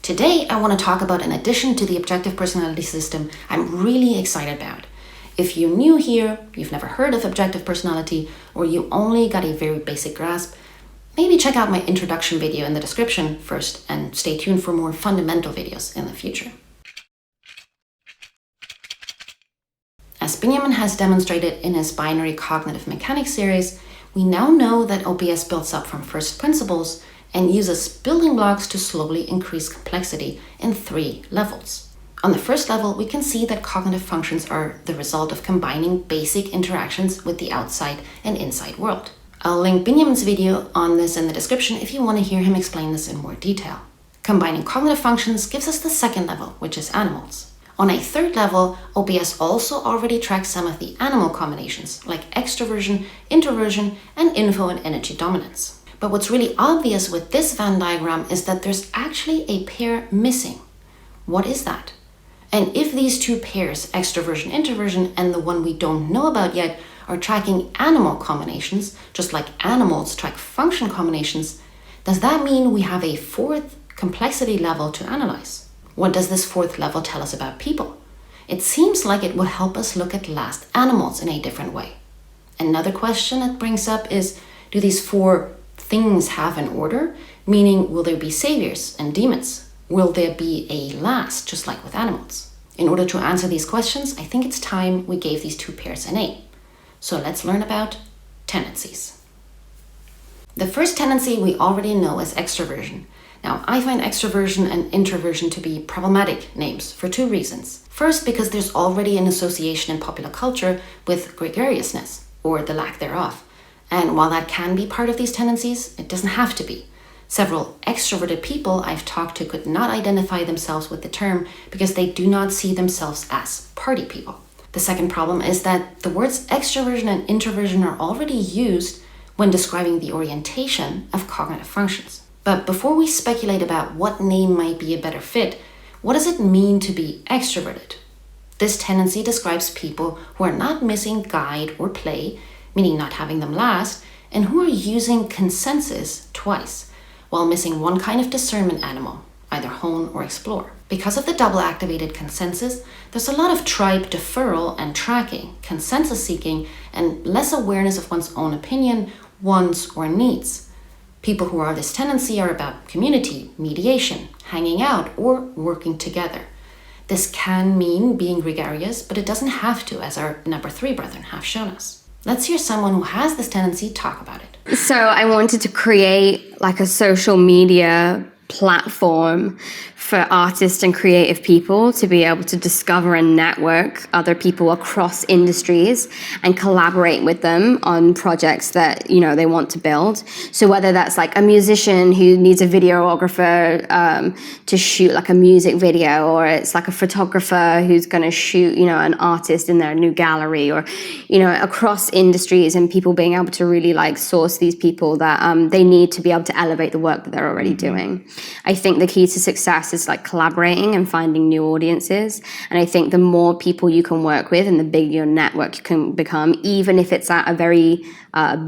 Today, I want to talk about an addition to the objective personality system I'm really excited about. If you're new here, you've never heard of objective personality, or you only got a very basic grasp, maybe check out my introduction video in the description first and stay tuned for more fundamental videos in the future. As Benjamin has demonstrated in his binary cognitive mechanics series, we now know that OPS builds up from first principles and uses building blocks to slowly increase complexity in 3 levels. On the first level, we can see that cognitive functions are the result of combining basic interactions with the outside and inside world. I'll link Benjamin's video on this in the description if you want to hear him explain this in more detail. Combining cognitive functions gives us the second level, which is animals. On a third level, OPS also already tracks some of the animal combinations, like extroversion, introversion, and info and energy dominance. But what's really obvious with this Venn diagram is that there's actually a pair missing. What is that? And if these 2 pairs, extroversion, introversion, and the one we don't know about yet, are tracking animal combinations, just like animals track function combinations, does that mean we have a 4th complexity level to analyze? What does this 4th level tell us about people? It seems like it will help us look at last animals in a different way. Another question it brings up is, do these 4 things have an order? Meaning, will there be saviors and demons? Will there be a last, just like with animals? In order to answer these questions, I think it's time we gave these 2 pairs a name. So let's learn about tendencies. The first tendency we already know is extroversion. Now, I find extroversion and introversion to be problematic names for 2 reasons. First, because there's already an association in popular culture with gregariousness, or the lack thereof. And while that can be part of these tendencies, it doesn't have to be. Several extroverted people I've talked to could not identify themselves with the term because they do not see themselves as party people. The second problem is that the words extroversion and introversion are already used when describing the orientation of cognitive functions. But before we speculate about what name might be a better fit, what does it mean to be extroverted? This tendency describes people who are not missing guide or play, meaning not having them last, and who are using consensus twice, while missing one kind of discernment animal, either hone or explore. Because of the double activated consensus, there's a lot of tribe deferral and tracking, consensus seeking, and less awareness of one's own opinion, wants, or needs. People who are this tendency are about community, mediation, hanging out, or working together. This can mean being gregarious, but it doesn't have to, as our number 3 brethren have shown us. Let's hear someone who has this tendency talk about it. So I wanted to create like a social media platform for artists and creative people to be able to discover and network other people across industries and collaborate with them on projects that, you know, they want to build. So whether that's like a musician who needs a videographer to shoot like a music video, or it's like a photographer who's going to shoot, you know, an artist in their new gallery, or, you know, across industries, and people being able to really like source these people that they need to be able to elevate the work that they're already doing. I think the key to success is like collaborating and finding new audiences. And I think the more people you can work with and the bigger your network can become, even if it's at a very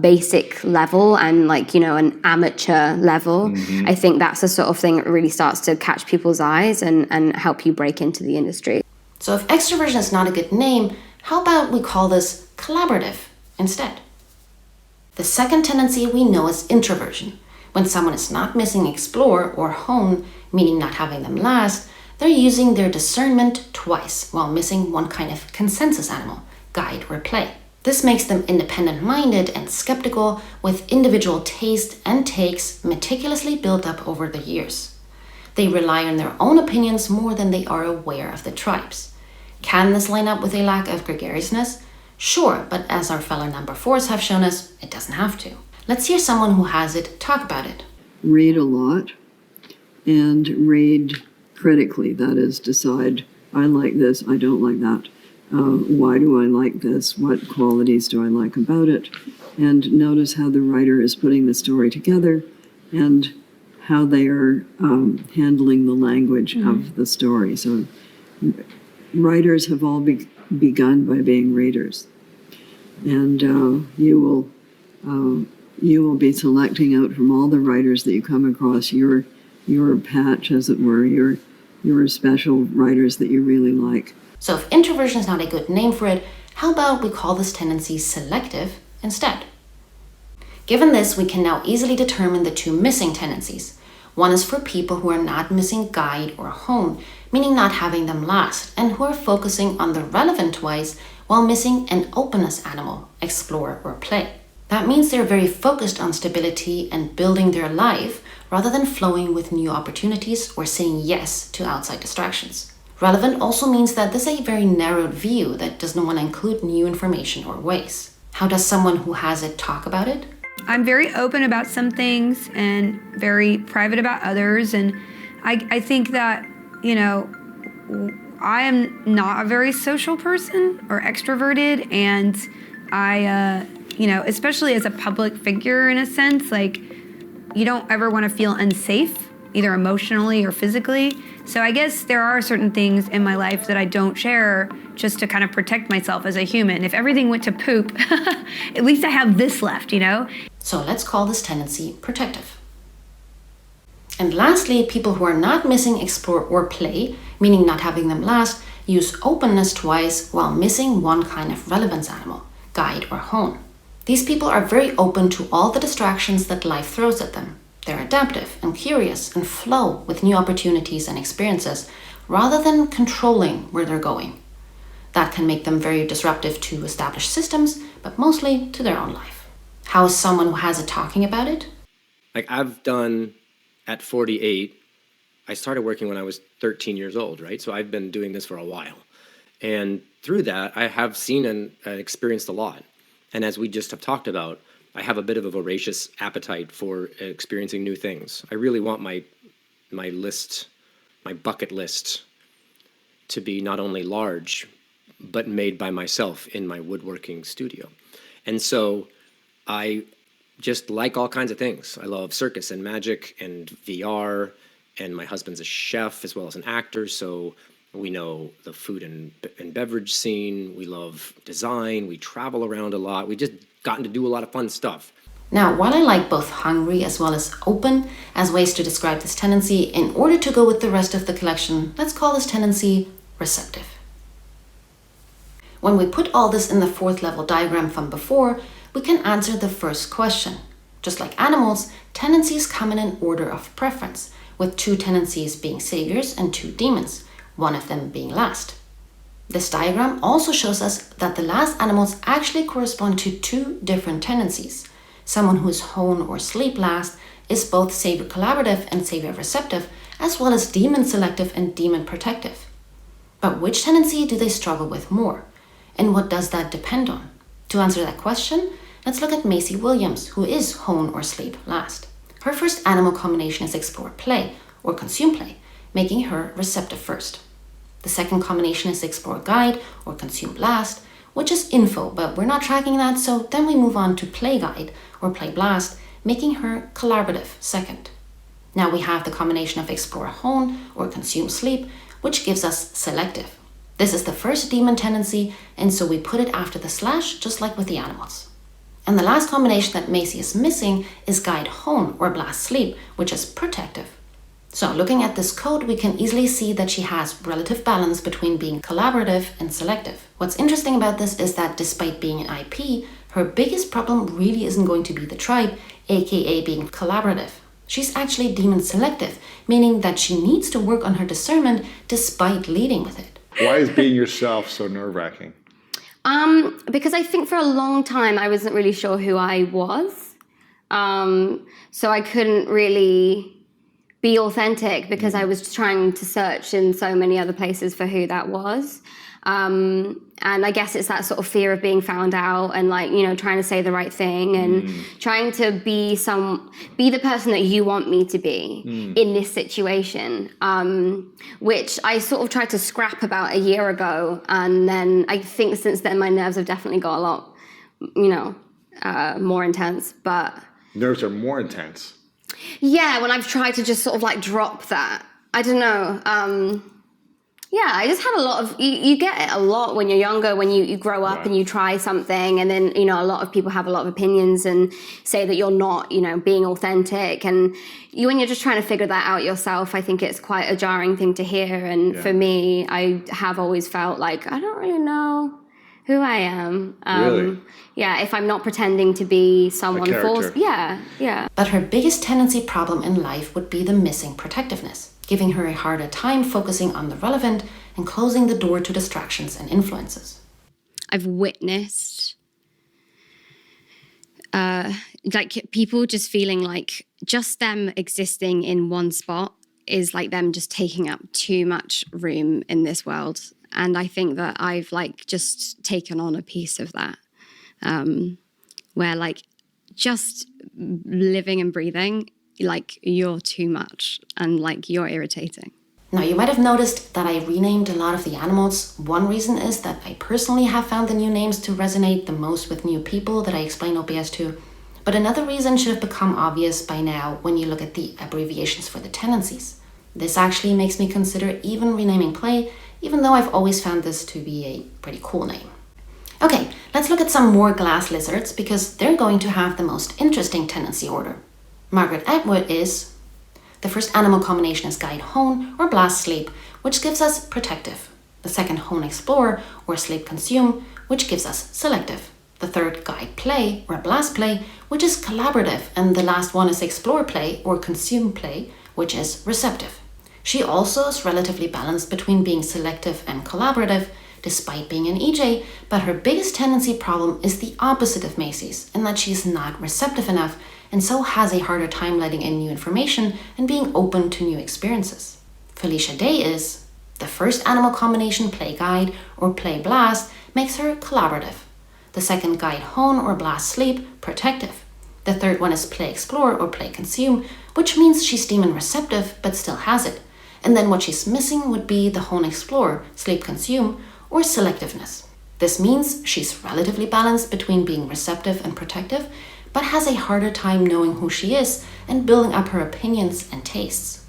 basic level and like, you know, an amateur level, I think that's the sort of thing that really starts to catch people's eyes and help you break into the industry. So if extroversion is not a good name, how about we call this collaborative instead? The second tendency we know is introversion. When someone is not missing explore or hone, meaning not having them last, they're using their discernment twice while missing one kind of consensus animal, guide or play. This makes them independent-minded and skeptical, with individual taste and takes meticulously built up over the years. They rely on their own opinions more than they are aware of the tribes. Can this line up with a lack of gregariousness? Sure, but as our fellow number 4s have shown us, it doesn't have to. Let's hear someone who has it talk about it. Read a lot and read critically. That is, decide, I like this, I don't like that. Why do I like this? What qualities do I like about it? And notice how the writer is putting the story together and how they are handling the language of the story. So writers have all begun by being readers. And you will be selecting out from all the writers that you come across your your patch, as it were, your special writers that you really like. So if introversion is not a good name for it, how about we call this tendency selective instead? Given this, we can now easily determine the two missing tendencies. One is for people who are not missing guide or hone, meaning not having them last, and who are focusing on the relevant twice while missing an openness animal, explore or play. That means they're very focused on stability and building their life rather than flowing with new opportunities or saying yes to outside distractions. Relevant also means that this is a very narrowed view that doesn't want to include new information or ways. How does someone who has it talk about it? I'm very open about some things and very private about others. And I think that, I am not a very social person or extroverted. And I, especially as a public figure in a sense, like you don't ever want to feel unsafe, either emotionally or physically. So I guess there are certain things in my life that I don't share just to kind of protect myself as a human. If everything went to poop, at least I have this left, So let's call this tendency protective. And lastly, people who are not missing explore or play, meaning not having them last, use openness twice while missing one kind of relevance animal, guide or hone. These people are very open to all the distractions that life throws at them. They're adaptive and curious and flow with new opportunities and experiences rather than controlling where they're going. That can make them very disruptive to established systems, but mostly to their own life. How is someone who has it talking about it? Like I've done at 48, I started working when I was 13 years old, right? So I've been doing this for a while. And through that, I have seen and experienced a lot. And as we just have talked about, I have a bit of a voracious appetite for experiencing new things. I really want my bucket list to be not only large, but made by myself in my woodworking studio. And so I just like all kinds of things. I love circus and magic and VR, and my husband's a chef as well as an actor, so we know the food and beverage scene. We love design. We travel around a lot. We just gotten to do a lot of fun stuff. Now, while I like both hungry as well as open as ways to describe this tendency, in order to go with the rest of the collection, let's call this tendency receptive. When we put all this in the fourth level diagram from before, we can answer the first question. Just like animals, tendencies come in an order of preference, with 2 tendencies being saviors and 2 demons, one of them being last. This diagram also shows us that the last animals actually correspond to 2 different tendencies. Someone who is hone or sleep last is both savior collaborative and savior receptive, as well as demon selective and demon protective. But which tendency do they struggle with more? And what does that depend on? To answer that question, let's look at Macy Williams, who is hone or sleep last. Her first animal combination is explore play or consume play, making her receptive first. The second combination is explore guide or consume blast, which is info, but we're not tracking that, so then we move on to play guide or play blast, making her collaborative second. Now we have the combination of explore hone or consume sleep, which gives us selective. This is the first demon tendency, and so we put it after the slash, just like with the animals. And the last combination that Macy is missing is guide hone or blast sleep, which is protective. So looking at this code, we can easily see that she has relative balance between being collaborative and selective. What's interesting about this is that despite being an IP, her biggest problem really isn't going to be the tribe, aka being collaborative. She's actually demon selective, meaning that she needs to work on her discernment despite leading with it. Why is being yourself so nerve-wracking? Because I think for a long time I wasn't really sure who I was. So I couldn't really be authentic because I was trying to search in so many other places for who that was. And I guess it's that sort of fear of being found out and trying to say the right thing and trying to be the person that you want me to be in this situation, which I sort of tried to scrap about a year ago. And then I think since then my nerves have definitely got a lot, more intense, but... Nerves are more intense. Yeah, when I've tried to just sort of drop that. I don't know. Yeah, I just had a lot of, you get it a lot when you're younger, when you grow up and you try something, and then, a lot of people have a lot of opinions and say that you're not, being authentic. And when you're just trying to figure that out yourself, I think it's quite a jarring thing to hear. And for me, I have always felt like, I don't really know who I am. Really? Yeah, if I'm not pretending to be someone false. Yeah. But her biggest tendency problem in life would be the missing protectiveness, giving her a harder time focusing on the relevant and closing the door to distractions and influences. I've witnessed like people just feeling like just them existing in one spot is like them just taking up too much room in this world. And I think that I've like just taken on a piece of that, where like just living and breathing, like you're too much and like you're irritating. Now, you might have noticed that I renamed a lot of the animals. One reason is that I personally have found the new names to resonate the most with new people that I explain OPS to. But another reason should have become obvious by now when you look at the abbreviations for the tendencies. This actually makes me consider even renaming play, even though I've always found this to be a pretty cool name. Okay, let's look at some more glass lizards because they're going to have the most interesting tendency order. Margaret Atwood is... The first animal combination is guide hone or blast sleep, which gives us protective. The second hone explore or sleep consume, which gives us selective. The third guide play or blast play, which is collaborative, and the last one is explore play or consume play, which is receptive. She also is relatively balanced between being selective and collaborative, despite being an EJ, but her biggest tendency problem is the opposite of Macy's, in that she's not receptive enough and so has a harder time letting in new information and being open to new experiences. Felicia Day is... The first animal combination, play guide or play blast, makes her collaborative. The second, guide hone or blast sleep, protective. The third one is play explore or play consume, which means she's demon receptive but still has it. And then what she's missing would be the hone explore, sleep consume, or selectiveness. This means she's relatively balanced between being receptive and protective, but has a harder time knowing who she is and building up her opinions and tastes.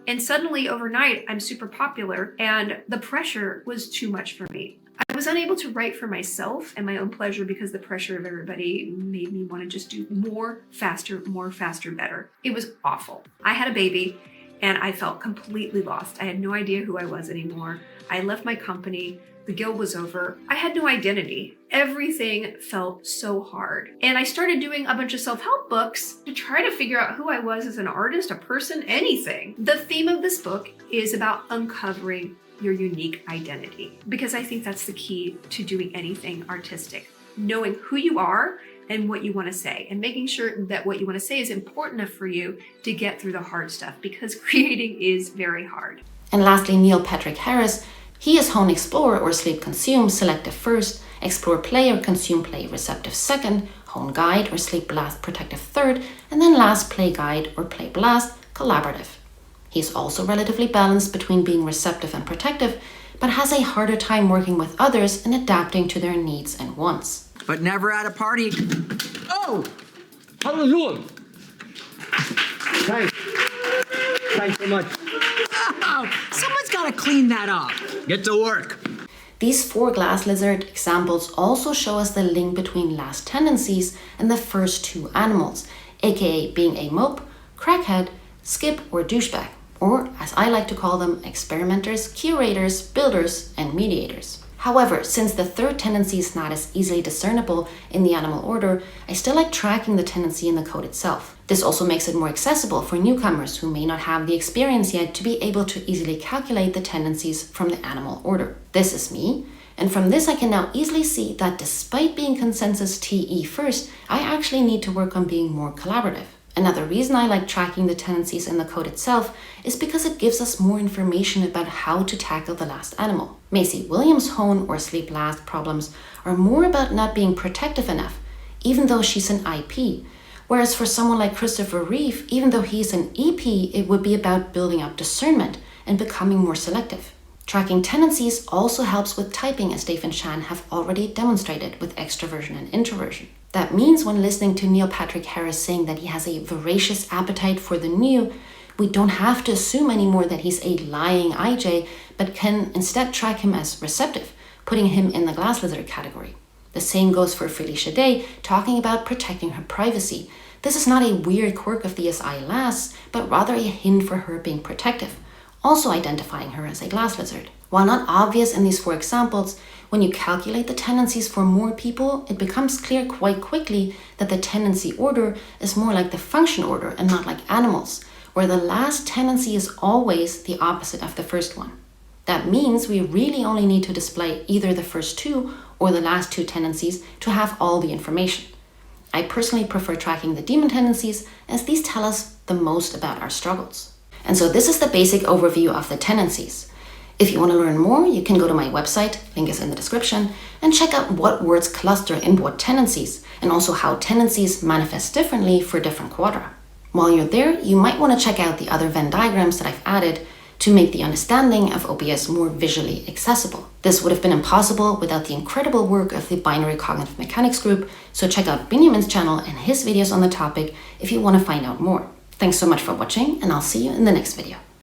And suddenly, overnight, I'm super popular, and the pressure was too much for me. I was unable to write for myself and my own pleasure because the pressure of everybody made me want to just do more, faster, better. It was awful. I had a baby, and I felt completely lost. I had no idea who I was anymore. I left my company. The guild was over. I had no identity. Everything felt so hard. And I started doing a bunch of self-help books to try to figure out who I was as an artist, a person, anything. The theme of this book is about uncovering your unique identity, because I think that's the key to doing anything artistic. Knowing who you are and what you want to say, and making sure that what you want to say is important enough for you to get through the hard stuff, because creating is very hard. And lastly, Neil Patrick Harris. He is hone explore or sleep consume, selective first, explore play or consume play, receptive second, hone guide or sleep blast, protective third, and then last, play guide or play blast, collaborative. He is also relatively balanced between being receptive and protective, but has a harder time working with others and adapting to their needs and wants. But never at a party. Oh! How you doing? Thanks. Thanks so much. Oh, someone's got to clean that up. Get to work. These 4 glass lizard examples also show us the link between last tendencies and the first 2 animals, aka being a mope, crackhead, skip, or douchebag, or as I like to call them, experimenters, curators, builders, and mediators. However, since the third tendency is not as easily discernible in the animal order, I still like tracking the tendency in the code itself. This also makes it more accessible for newcomers who may not have the experience yet to be able to easily calculate the tendencies from the animal order. This is me, and from this I can now easily see that despite being consensus TE first, I actually need to work on being more collaborative. Another reason I like tracking the tendencies in the code itself is because it gives us more information about how to tackle the last animal. Macy Williams' hone or sleep last problems are more about not being protective enough, even though she's an IP. Whereas for someone like Christopher Reeve, even though he's an EP, it would be about building up discernment and becoming more selective. Tracking tendencies also helps with typing, as Dave and Shan have already demonstrated with extroversion and introversion. That means when listening to Neil Patrick Harris saying that he has a voracious appetite for the new, We don't have to assume anymore that he's a lying IJ, but can instead track him as receptive, putting him in the glass lizard category. The same goes for Felicia Day, talking about protecting her privacy. This is not a weird quirk of the SI lass, but rather a hint for her being protective, also identifying her as a glass lizard. While not obvious in these 4 examples, when you calculate the tendencies for more people, it becomes clear quite quickly that the tendency order is more like the function order and not like animals, where the last tendency is always the opposite of the first one. That means we really only need to display either the first 2 or the last 2 tendencies to have all the information. I personally prefer tracking the demon tendencies, as these tell us the most about our struggles. And so this is the basic overview of the tendencies. If you want to learn more, you can go to my website, link is in the description, and check out what words cluster in what tendencies, and also how tendencies manifest differently for different quadra. While you're there, you might want to check out the other Venn diagrams that I've added to make the understanding of OBS more visually accessible. This would have been impossible without the incredible work of the Binary Cognitive Mechanics group, so check out Benjamin's channel and his videos on the topic if you want to find out more. Thanks so much for watching, and I'll see you in the next video.